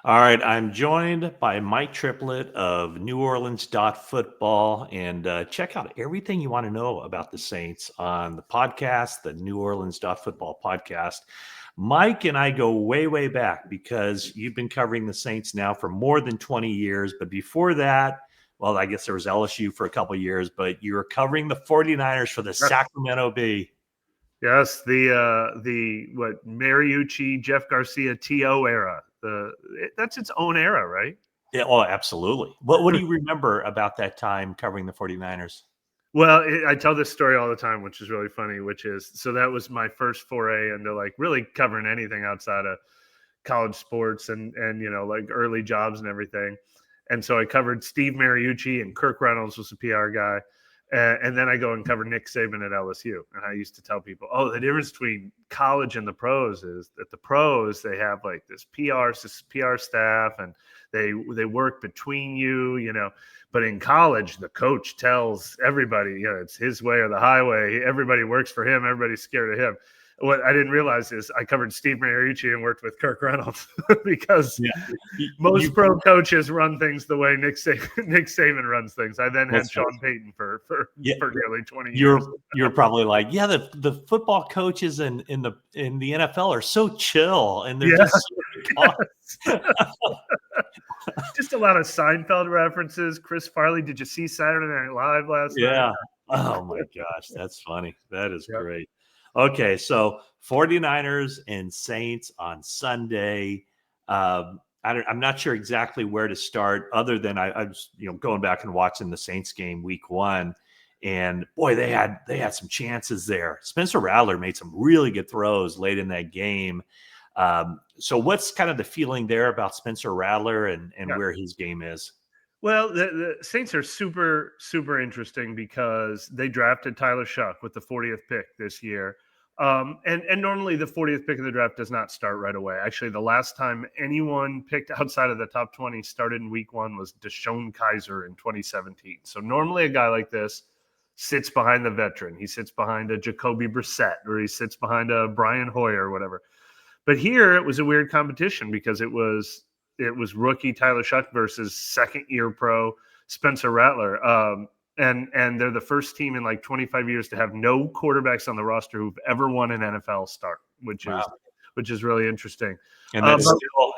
All right, I'm joined by Mike Triplett of New Orleans Football, and check out everything you want to know about the Saints on the podcast, the New Orleans Football podcast. Mike and I go way, way back because you've been covering the Saints now for more than 20 years. But before that, well, I guess there was LSU for a couple of years, but you were covering the 49ers for the Sacramento Bee. Yes, the what Mariucci, Jeff Garcia, TO era. That's its own era, right? Yeah, oh, absolutely. What do you remember about that time covering the 49ers? Well, I tell this story all the time, which is really funny. So that was my first foray into like really covering anything outside of college sports and like early jobs and everything. And so I covered Steve Mariucci, and Kirk Reynolds was the PR guy. And then I go and cover Nick Saban at LSU. And I used to tell people, oh, the difference between college and the pros is that the pros, they have like this PR staff, and they work between you. But in college, the coach tells everybody, it's his way or the highway. Everybody works for him. Everybody's scared of him. What I didn't realize is I covered Steve Mariucci and worked with Kirk Reynolds because most pro coaches run things the way Nick Saban runs things. I then had Sean Payton for nearly 20 years. You're probably like, the football coaches in the NFL are so chill, and they're just just a lot of Seinfeld references. Chris Farley, did you see Saturday Night Live last night? Yeah. Oh my gosh, that's funny. That is great. Okay, so 49ers and Saints on Sunday. I'm not sure exactly where to start, other than I was going back and watching the Saints game week 1, and boy, they had some chances there. Spencer Rattler made some really good throws late in that game. So what's kind of the feeling there about Spencer Rattler and where his game is? Well, the Saints are super, super interesting because they drafted Tyler Shuck with the 40th pick this year. And normally the 40th pick of the draft does not start right away. Actually, the last time anyone picked outside of the top 20 started in week 1 was Deshaun Kaiser in 2017. So normally a guy like this sits behind the veteran. He sits behind a Jacoby Brissett, or he sits behind a Brian Hoyer or whatever. But here it was a weird competition because it was rookie Tyler Shuck versus second-year pro Spencer Rattler. And they're the first team in like 25 years to have no quarterbacks on the roster who've ever won an NFL start, which is really interesting. And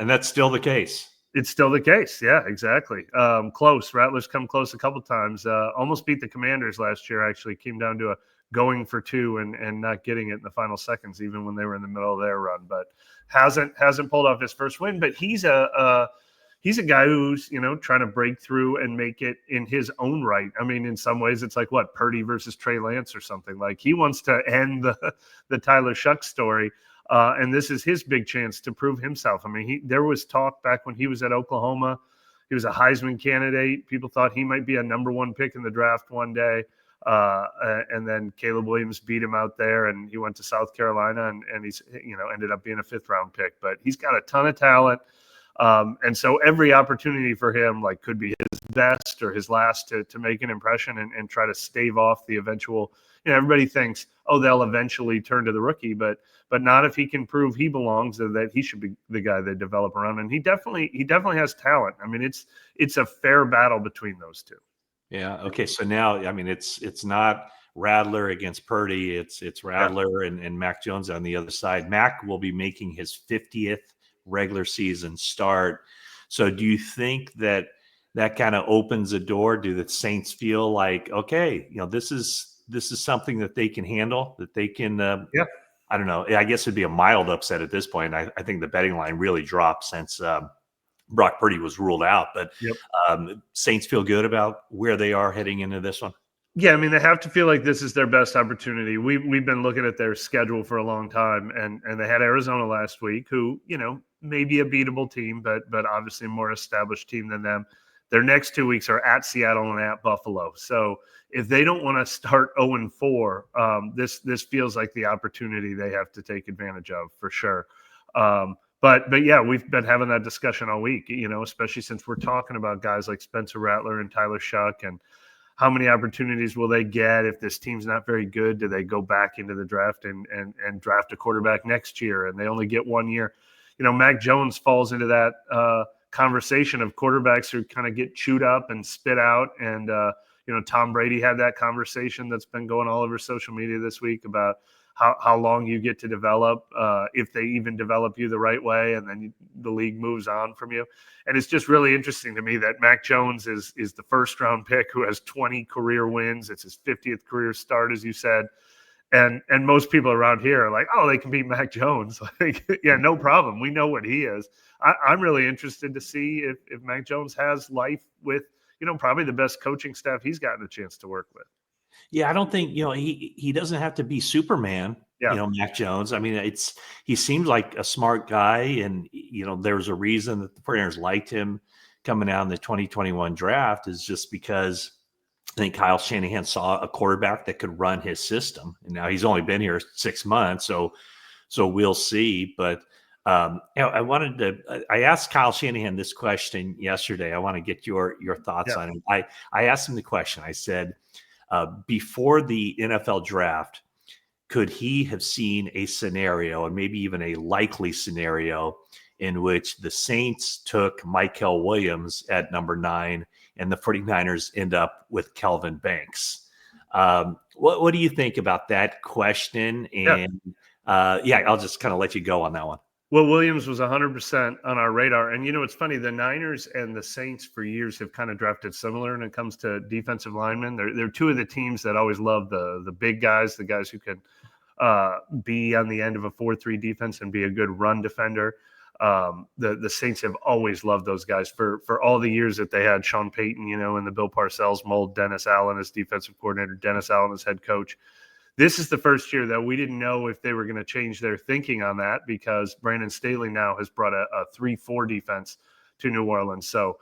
that's still the case. It's still the case. Yeah, exactly. Close. Rattlers come close a couple times. Almost beat the Commanders last year. Actually came down to a going for 2 and not getting it in the final seconds, even when they were in the middle of their run. But hasn't pulled off his first win. But he's a guy who's trying to break through and make it in his own right. I mean, in some ways, it's like Purdy versus Trey Lance or something. Like he wants to end the Tyler Shuck story. And this is his big chance to prove himself. I mean, there was talk back when he was at Oklahoma. He was a Heisman candidate. People thought he might be a number 1 pick in the draft one day. And then Caleb Williams beat him out there, and he went to South Carolina, and he's ended up being a 5th round pick. But he's got a ton of talent. And so every opportunity for him could be his best or his last to make an impression and try to stave off the eventual. Everybody thinks, they'll eventually turn to the rookie, but not if he can prove he belongs, or that he should be the guy they develop around. And he definitely has talent. I mean, it's a fair battle between those two. Yeah. Okay. So now, I mean, it's not Rattler against Purdy. It's Rattler and Mac Jones on the other side. Mac will be making his 50th regular season start. So do you think that kind of opens a door? Do the Saints feel like, okay, this is something that they can handle, that they can, I don't know. I guess it'd be a mild upset at this point. I think the betting line really dropped since Brock Purdy was ruled out, but Saints feel good about where they are heading into this one. Yeah, I mean, they have to feel like this is their best opportunity. We've been looking at their schedule for a long time, and they had Arizona last week, who may be a beatable team, but obviously a more established team than them. Their next 2 weeks are at Seattle and at Buffalo. So if they don't want to start 0-4, this feels like the opportunity they have to take advantage of for sure. But yeah, we've been having that discussion all week, especially since we're talking about guys like Spencer Rattler and Tyler Shuck, and how many opportunities will they get if this team's not very good? Do they go back into the draft and draft a quarterback next year and they only get 1 year? Mac Jones falls into that conversation of quarterbacks who kind of get chewed up and spit out. And, Tom Brady had that conversation that's been going all over social media this week about how long you get to develop, if they even develop you the right way, and then the league moves on from you. And it's just really interesting to me that Mac Jones is the first round pick who has 20 career wins. It's his 50th career start, as you said. And most people around here are like, oh, they can beat Mac Jones. Like, yeah, no problem. We know what he is. I'm really interested to see if Mac Jones has life with, probably the best coaching staff he's gotten a chance to work with. Yeah, I don't think, he doesn't have to be Superman, Yeah. Mac Jones. I mean, he seems like a smart guy, and there's a reason that the 49ers liked him coming out in the 2021 draft, is just because I think Kyle Shanahan saw a quarterback that could run his system. And now he's only been here 6 months, so we'll see. But I asked Kyle Shanahan this question yesterday. I want to get your thoughts on it. I asked him the question. I said, before the NFL draft, could he have seen a scenario, and maybe even a likely scenario, in which the Saints took Michael Williams at number 9 and the 49ers end up with Kelvin Banks? What do you think about that question? And I'll just kind of let you go on that one. Well, Williams was 100% on our radar. And, it's funny, the Niners and the Saints for years have kind of drafted similar when it comes to defensive linemen. They're two of the teams that always love the big guys, the guys who can be on the end of a 4-3 defense and be a good run defender. The Saints have always loved those guys for all the years that they had Sean Payton, in the Bill Parcells mold, Dennis Allen as defensive coordinator, Dennis Allen as head coach. This is the first year that we didn't know if they were going to change their thinking on that, because Brandon Staley now has brought a 3-4 defense to New Orleans. So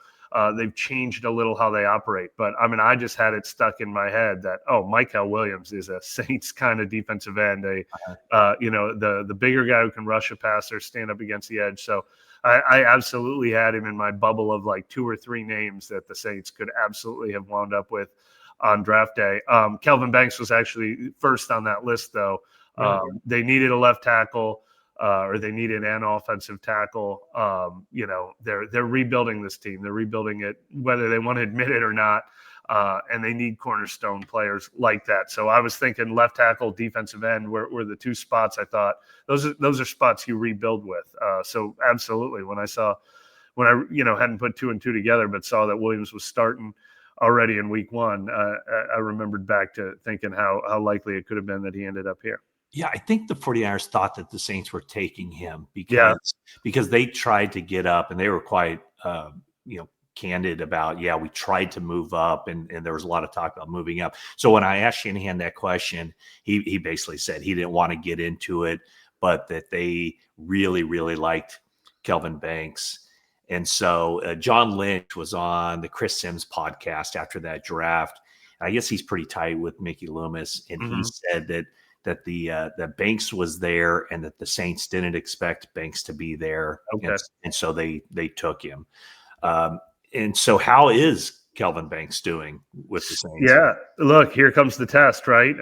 they've changed a little how they operate. But, I mean, I just had it stuck in my head that, Michael Williams is a Saints kind of defensive end, the bigger guy who can rush a passer, stand up against the edge. So I absolutely had him in my bubble of like 2 or 3 names that the Saints could absolutely have wound up with on draft day. Kelvin Banks was actually first on that list, though. They needed a left tackle, or they needed an offensive tackle. They're rebuilding this team. They're rebuilding it, whether they want to admit it or not. And they need cornerstone players like that. So I was thinking left tackle, defensive end were the 2 spots. I thought those are spots you rebuild with. So absolutely, when I hadn't put 2 and 2 together, but saw that Williams was starting already in week 1, I remembered back to thinking how likely it could have been that he ended up here. Yeah, I think the 49ers thought that the Saints were taking him because they tried to get up, and they were quite candid about, we tried to move up, and there was a lot of talk about moving up. So when I asked Shanahan that question, he basically said he didn't want to get into it, but that they really, really liked Kelvin Banks. And so John Lynch was on the Chris Sims podcast after that draft. I guess he's pretty tight with Mickey Loomis, and he said that the Banks was there, and that the Saints didn't expect Banks to be there, and so they took him. And so, how is Kelvin Banks doing with the Saints? Yeah, look, here comes the test, right?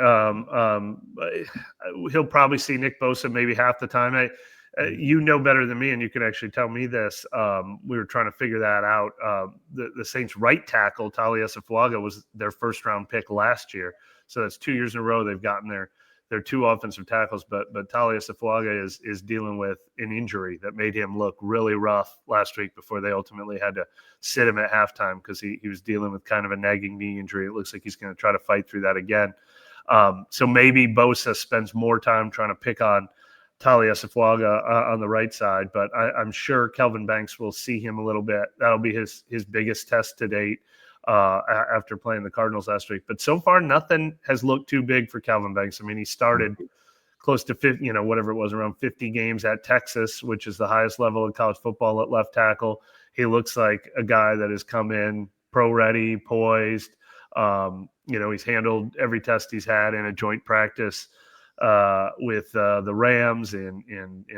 He'll probably see Nick Bosa maybe half the time. You know better than me, and you can actually tell me this. We were trying to figure that out. The Saints' right tackle, Talia Safuaga, was their first-round pick last year. So that's 2 years in a row they've gotten their 2 offensive tackles. But Talia Safuaga is dealing with an injury that made him look really rough last week before they ultimately had to sit him at halftime because he was dealing with kind of a nagging knee injury. It looks like he's going to try to fight through that again. So maybe Bosa spends more time trying to pick on Talia Safuaga on the right side, but I'm sure Kelvin Banks will see him a little bit. That'll be his biggest test to date after playing the Cardinals last week. But so far, nothing has looked too big for Kelvin Banks. I mean, he started close to 50, whatever it was, around 50 games at Texas, which is the highest level of college football at left tackle. He looks like a guy that has come in pro ready, poised. He's handled every test he's had in a joint practice with the Rams in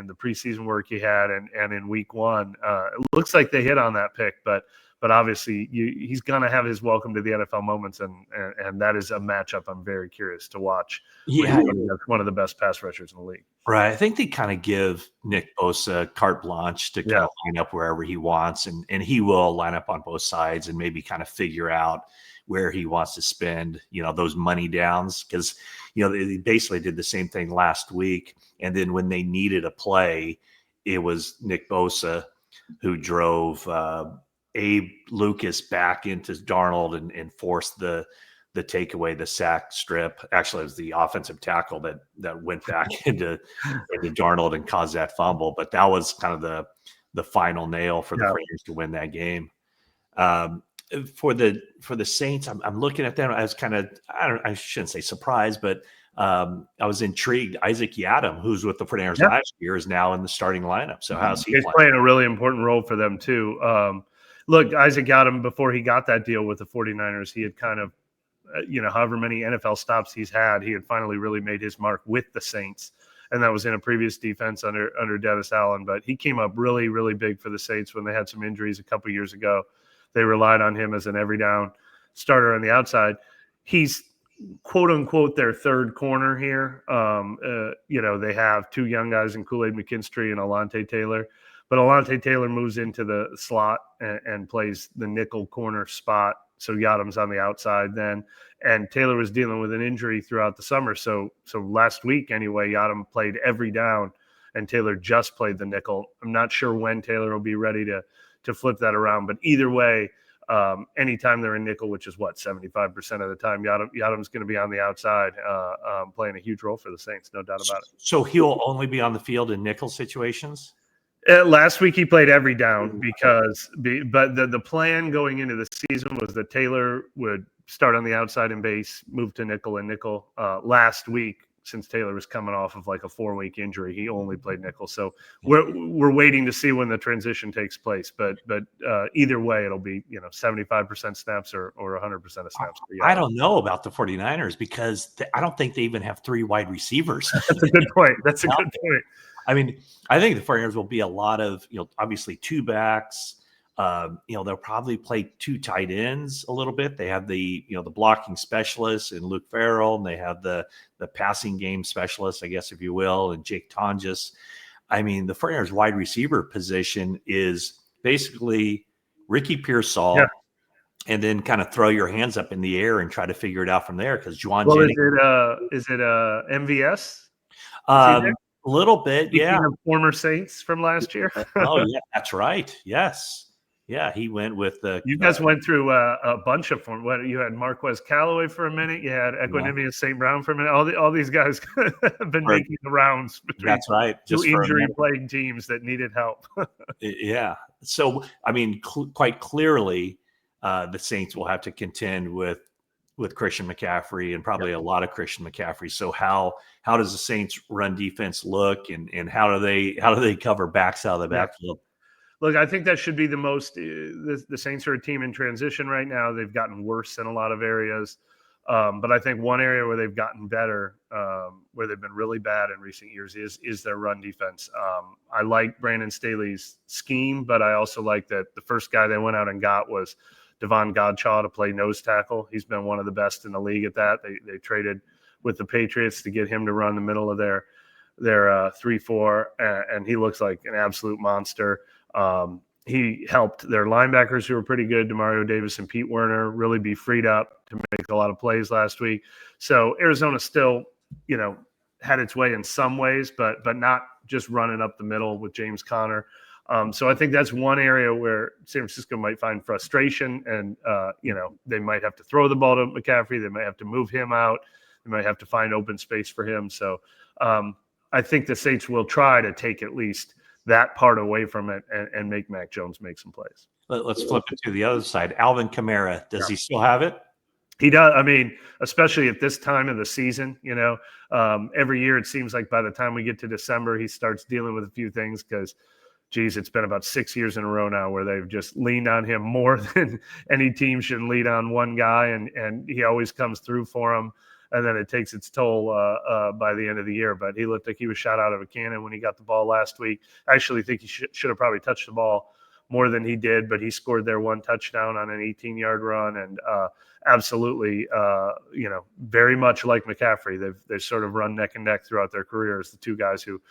the preseason work he had and in week 1. It looks like they hit on that pick, but But obviously, he's going to have his welcome to the NFL moments, and that is a matchup I'm very curious to watch. Yeah, One of the best pass rushers in the league. right. I think they kind of give Nick Bosa carte blanche to kind of line up wherever he wants, and he will line up on both sides and maybe kind of figure out where he wants to spend, those money downs, because, they basically did the same thing last week. And then when they needed a play, it was Nick Bosa who drove Abe Lucas back into Darnold and forced the takeaway, the sack strip. Actually, it was the offensive tackle that went back into Darnold and caused that fumble. But that was kind of the final nail for the Raiders to win that game. For the Saints, I'm looking at them. I was kind of, I shouldn't say surprised, but I was intrigued. Isaac Yiadom, who's with the 49ers last year, is now in the starting lineup. So how's he playing a really important role for them too. Look, Isaac Yiadom, before he got that deal with the 49ers, he had kind of, however many NFL stops he's had, he had finally really made his mark with the Saints. And that was in a previous defense under Dennis Allen. But he came up really, really big for the Saints when they had some injuries a couple years ago. They relied on him as an every down starter on the outside. He's quote unquote their third corner here. They have two young guys in Kool-Aid McKinstry and Alontae Taylor, but Alontae Taylor moves into the slot and plays the nickel corner spot. So Yiadom's on the outside then, and Taylor was dealing with an injury throughout the summer. So last week anyway, Yiadom played every down, and Taylor just played the nickel. I'm not sure when Taylor will be ready to flip that around, but either way, anytime they're in nickel, which is 75% of the time, Yiadom's going to be on the outside, playing a huge role for the Saints, no doubt about it. So he'll only be on the field in nickel situations? Last week he played every down but the plan going into the season was that Taylor would start on the outside and base, move to nickel and nickel. Last week, since Taylor was coming off of like a 4-week injury, he only played nickel. So we're waiting to see when the transition takes place. But either way, it'll be 75% snaps or 100% of snaps. I don't know about the 49ers because I don't think they even have 3 wide receivers. That's a good point. I mean, I think the 49ers will be a lot of, obviously 2 backs. They'll probably play 2 tight ends a little bit. They have the blocking specialist in Luke Farrell, and they have the passing game specialist, I guess, if you will, and Jake Tonjes. I mean, the 49ers wide receiver position is basically Ricky Pearsall, and then kind of throw your hands up in the air and try to figure it out from there. Because Juwan Jennings, is it MVS? A little bit, Speaking of former Saints from last year. Oh yeah, that's right. Yes. Yeah, he went with the. You guys went through a bunch of form. What you had Marquez Callaway for a minute. You had Equanimeous St. Brown for a minute. All these guys have been making the rounds between that's right. Just 2 injury-plagued teams that needed help. Yeah. So I mean, quite clearly, the Saints will have to contend with Christian McCaffrey and probably a lot of Christian McCaffrey. So how does the Saints run defense look, and how do they cover backs out of the backfield? Look, I think that should be the most. The Saints are a team in transition right now. They've gotten worse in a lot of areas, but I think one area where they've gotten better, where they've been really bad in recent years, is their run defense. I like Brandon Staley's scheme, but I also like that the first guy they went out and got was Devon Godchaux to play nose tackle. He's been one of the best in the league at that. They traded with the Patriots to get him to run the middle of their 3-4, and he looks like an absolute monster. He helped their linebackers, who were pretty good, Demario Davis and Pete Werner, really be freed up to make a lot of plays last week. So Arizona still, had its way in some ways, but not just running up the middle with James Conner. So I think that's one area where San Francisco might find frustration, and they might have to throw the ball to McCaffrey. They might have to move him out. They might have to find open space for him. So I think the Saints will try to take at least that part away from it and make Mac Jones make some plays. Let's flip it to the other side. Alvin Kamara, does he still have it? He does. I mean, especially at this time of the season, every year it seems like by the time we get to December, he starts dealing with a few things because, geez, it's been about 6 years in a row now where they've just leaned on him more than any team should lean on one guy, and he always comes through for them. And then it takes its toll by the end of the year. But he looked like he was shot out of a cannon when he got the ball last week. I actually think he should have probably touched the ball more than he did, but he scored their one touchdown on an 18-yard run, and absolutely, very much like McCaffrey. They've sort of run neck and neck throughout their careers, the two guys who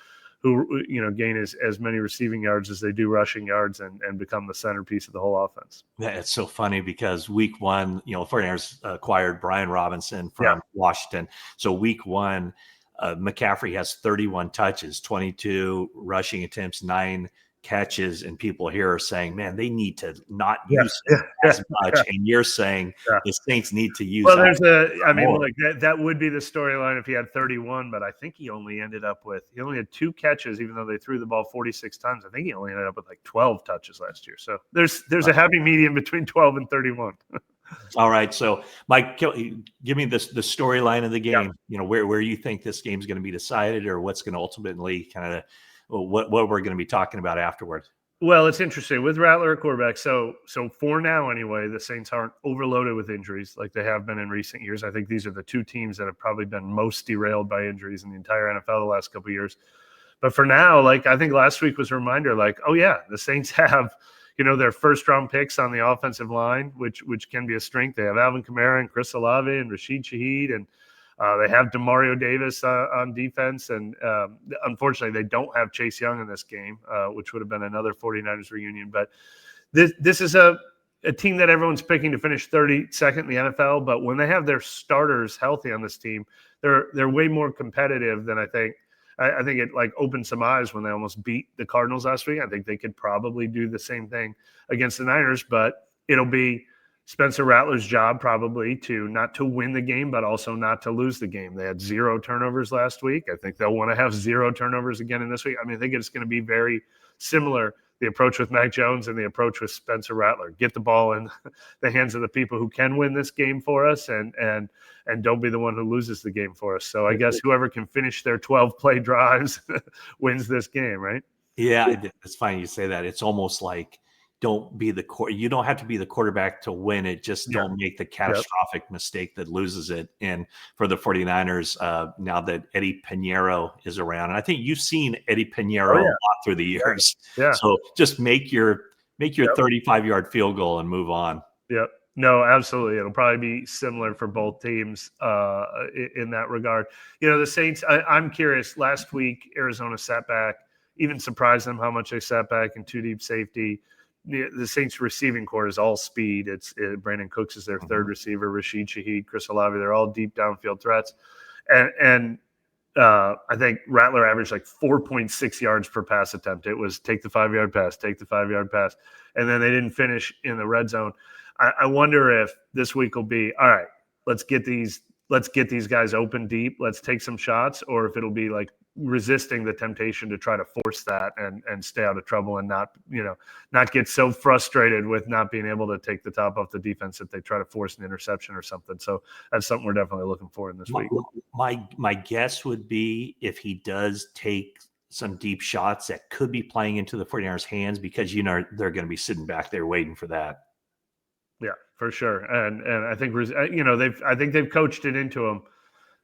gain as many receiving yards as they do rushing yards and become the centerpiece of the whole offense. Yeah, it's so funny because week one, 49ers acquired Brian Robinson from Washington. So week one, McCaffrey has 31 touches, 22 rushing attempts, 9 catches, and people here are saying, man, they need to not use him as much. And you're saying the Saints need to use like that would be the storyline if he had 31, but I think he only had 2 catches, even though they threw the ball 46 times. I think he only ended up with like 12 touches last year. So there's a happy medium between 12 and 31. All right. So Mike, give me the storyline of the game, where you think this game's going to be decided, or what's going to ultimately kind of what we're going to be talking about afterward. Well, it's interesting with Rattler at quarterback. So for now, anyway, the Saints aren't overloaded with injuries like they have been in recent years. I think these are the 2 teams that have probably been most derailed by injuries in the entire NFL the last couple of years. But for now, I think last week was a reminder, the Saints have, their first-round picks on the offensive line, which can be a strength. They have Alvin Kamara and Chris Olave and Rashid Shaheed, and they have Demario Davis on defense, and unfortunately, they don't have Chase Young in this game, which would have been another 49ers reunion. But this is a team that everyone's picking to finish 32nd in the NFL. But when they have their starters healthy on this team, they're way more competitive than I think. I think it opened some eyes when they almost beat the Cardinals last week. I think they could probably do the same thing against the Niners, but it'll be Spencer Rattler's job probably to not to win the game, but also not to lose the game. They had 0 turnovers last week. I think they'll want to have 0 turnovers again in this week. I mean, I think it's going to be very similar, the approach with Mac Jones and the approach with Spencer Rattler. Get the ball in the hands of the people who can win this game for us, and don't be the one who loses the game for us. So I guess whoever can finish their 12-play drives wins this game, right? Yeah, it's funny you say that. It's almost like you don't have to be the quarterback to win it. Just don't make the catastrophic mistake that loses it. And for the 49ers, now that Eddie Pinheiro is around, and I think you've seen Eddie Pinheiro a lot through the years. Yeah. So just make your 35-yard field goal and move on. Yep. No, absolutely. It'll probably be similar for both teams in that regard. The Saints, I'm curious. Last week, Arizona sat back, even surprised them how much they sat back in 2 deep safety. The Saints receiving core is all speed. It's Brandon Cooks is their third receiver, Rashid Shaheed, Chris Olave. They're all deep downfield threats. And I think Rattler averaged 4.6 yards per pass attempt. It was take the 5-yard pass, take the 5-yard pass. And then they didn't finish in the red zone. I wonder if this week will be, all right, let's get these guys open deep. Let's take some shots, or if it'll be resisting the temptation to try to force that and stay out of trouble and not get so frustrated with not being able to take the top off the defense that they try to force an interception or something. So that's something we're definitely looking for in this week. My guess would be if he does take some deep shots that could be playing into the 49ers hands, because they're going to be sitting back there waiting for that. Yeah, for sure. And I think they've coached it into them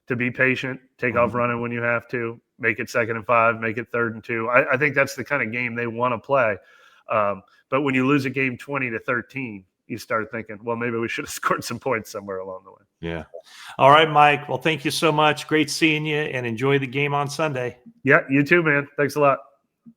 to be patient, take off running when you have to, make it 2nd and 5, make it 3rd and 2. I think that's the kind of game they want to play. But when you lose a game 20-13, you start thinking, well, maybe we should have scored some points somewhere along the way. Yeah. All right, Mike. Well, thank you so much. Great seeing you, and enjoy the game on Sunday. Yeah, you too, man. Thanks a lot.